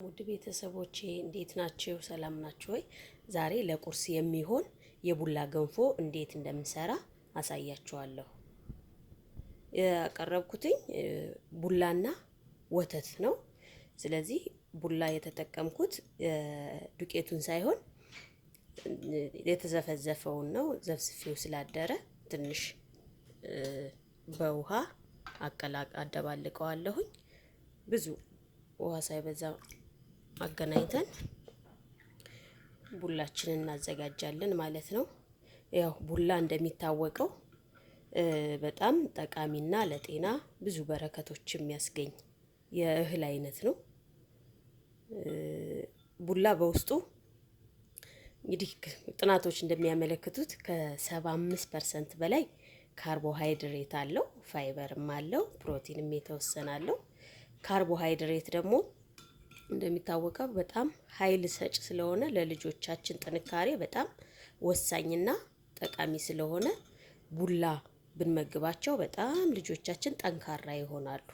ውድ ቤተሰቦቼ እንዴት ናችሁ? ሰላም ናችሁ ወይ? ዛሬ ለቁርስ የሚሆን የቡላ ገንፎ እንዴት እንደምሰራ አሳያችኋለሁ። ያቀረብኩትኝ ቡላና ወተት ነው። ስለዚህ ቡላ የተጠቀምኩት ዱቄቱን ሳይሆን የተዘፈዘፈውን ነው። ዘፍዝፌው ስላደረ ትንሽ በውሃ አደባልቀዋለሁኝ። ብዙ ውሃ ሳይበዛ አገናኝተን ቡላችንን እናዘጋጃለን ማለት ነው። ያው ቡላ እንደሚታወቀው በጣም ጠቃሚና ለጤና ብዙ በረከቶች የሚያስገኝ የእህል አይነት ነው። ቡላ በውስጡ እንግዲህ ጥናቶች እንደሚያመለክቱት ከ75% በላይ ካርቦሃይድሬት አለው፣ ፋይበርም አለው፣ ፕሮቲንም የተወሰነ አለው። ካርቦሃይድሬት ደግሞ እንደሚታወቀው በጣም ኃይል ሰጭ ስለሆነ ለልጆቻችን ጥንካሬ በጣም ወሳኝና ጠቃሚ ስለሆነ ቡላ ብንመግባቸው በጣም ልጆቻችን ጠንካራ ይሆናሉ።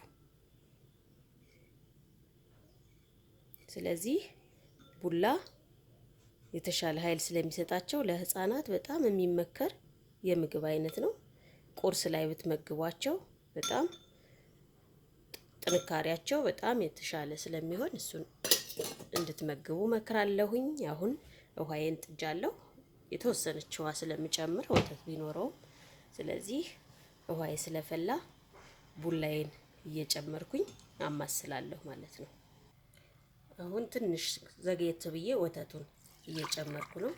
ስለዚህ ቡላ የተሻለ ኃይል ስለሚሰጣቸው ለህፃናት በጣም የሚመከር የምግብ አይነት ነው። ቁርስ ላይ ብትመግቧቸው በጣም ጥንካሬያቸው በጣም የተሻለ ስለሚሆን እሱን እንድትመግቡ መክራለሁኝ። አሁን ውሃዬን ጥጃለሁ። የተወሰነች ውሃ ስለምጨምር ወተት ቢኖረውም፣ ስለዚህ ውሃዬ ስለፈላ ቡላዬን እየጨመርኩኝ አማስላለሁ ማለት ነው። አሁን ትንሽ ዘግየት ብዬ ወተቱን እየጨመርኩ ነው።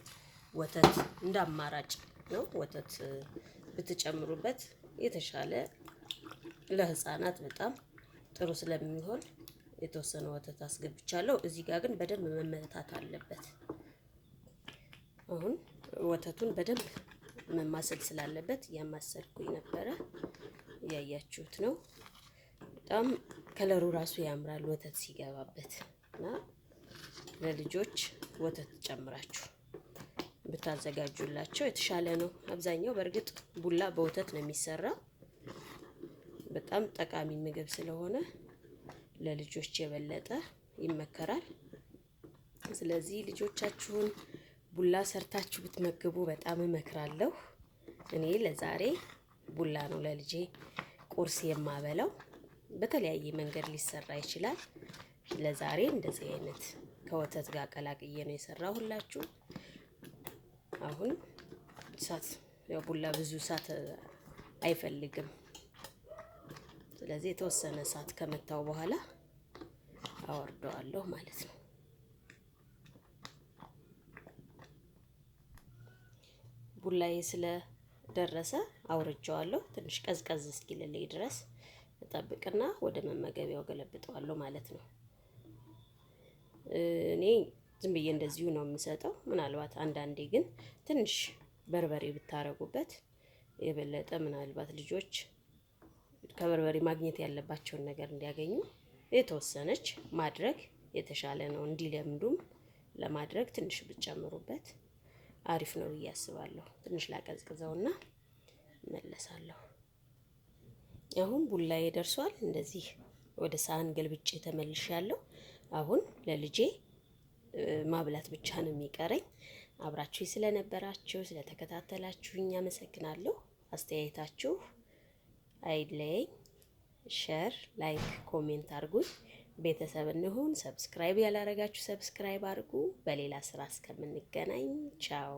ወተት እንደ አማራጭ ነው። ወተት ብትጨምሩበት የተሻለ ለህፃናት በጣም ጥሩ ስለሚሆን የተወሰነ ወተት አስገብቻለሁ። እዚህ ጋር ግን በደንብ መመታት አለበት። አሁን ወተቱን በደንብ መማሰል ስላለበት እያማሰልኩኝ ነበረ። እያያችሁት ነው። በጣም ከለሩ ራሱ ያምራል ወተት ሲገባበት እና ለልጆች ወተት ጨምራችሁ ብታዘጋጁላቸው የተሻለ ነው። አብዛኛው በእርግጥ ቡላ በወተት ነው የሚሰራው። በጣም ጠቃሚ ምግብ ስለሆነ ለልጆች የበለጠ ይመከራል። ስለዚህ ልጆቻችሁን ቡላ ሰርታችሁ ብትመግቡ በጣም እመክራለሁ። እኔ ለዛሬ ቡላ ነው ለልጄ ቁርስ የማበላው። በተለያየ መንገድ ሊሰራ ይችላል። ለዛሬ እንደዚህ አይነት ከወተት ጋር ቀላቅዬ ነው የሰራሁላችሁ። አሁን እሳት ያው ቡላ ብዙ እሳት አይፈልግም። ስለዚህ የተወሰነ እሳት ከመታው በኋላ አወርደዋለሁ ማለት ነው። ቡላዬ ስለደረሰ አውርጄዋለሁ። ትንሽ ቀዝቀዝ እስኪልልኝ ድረስ እጠብቅና ወደ መመገቢያው ገለብጠዋለሁ ማለት ነው። እኔ ዝም ብዬ እንደዚሁ ነው የምሰጠው። ምናልባት አንዳንዴ ግን ትንሽ በርበሬ ብታረጉበት የበለጠ ምናልባት ልጆች ከበርበሬ ማግኘት ያለባቸውን ነገር እንዲያገኙ የተወሰነች ማድረግ የተሻለ ነው። እንዲለምዱም ለማድረግ ትንሽ ብትጨምሩበት አሪፍ ነው ብዬ አስባለሁ። ትንሽ ላቀዝቅዘውና እመለሳለሁ። አሁን ቡላዬ ደርሷል። እንደዚህ ወደ ሳህን ገልብጬ ተመልሻለሁ። አሁን ለልጄ ማብላት ብቻ ነው የሚቀረኝ። አብራችሁኝ ስለነበራችሁ ስለተከታተላችሁኝ አመሰግናለሁ። አስተያየታችሁ አይለየኝ። ሼር፣ ላይክ፣ ኮሜንት አድርጉኝ። ቤተሰብ እንሁን። ሰብስክራይብ ያላረጋችሁ ሰብስክራይብ አድርጉ። በሌላ ስራ እስከምንገናኝ ቻው።